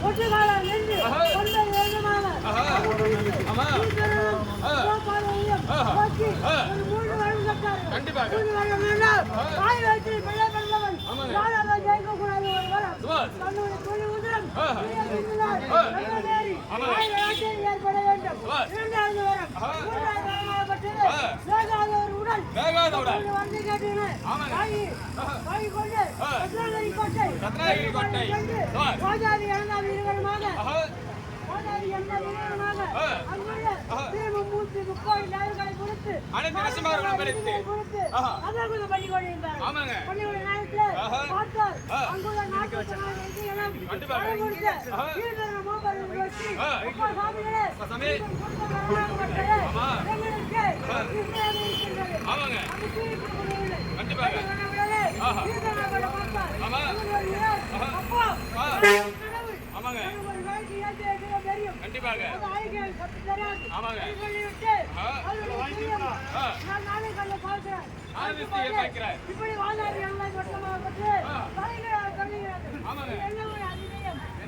ஒற்றுக்காலம் நின்று கொண்ட வேகமாக மூன்று வருடம் கட்டாரு. மூன்று வருடம் வேண்டாம். தாய் வயிற்றில் பிள்ளை பிறந்தவன் யாராவது ஜெயிக்கக்கூடாது ஒரு வரம். தன்னுடைய துணி உதிரம் ஏற்பட வேண்டும். இரண்டாவது வரம். மூன்றாவது வரமாகப்பட்டது வேகாத ஒரு உடல். வந்து கேட்டீர்கள் வாங்கி கொண்டு ரத்னகிரி கோட்டை ராஜாதி இறந்த வீரர்களுமாக அங்குள்ள திரும்பும் 130 நாடுகளை கொடுத்து அதற்கு பண்ணி கொண்டிருந்தார். பள்ளிகளுடைய நேரத்தில் பார்த்தால் அங்குள்ள நாட்டு இப்படி வாழ்ந்தார்கள்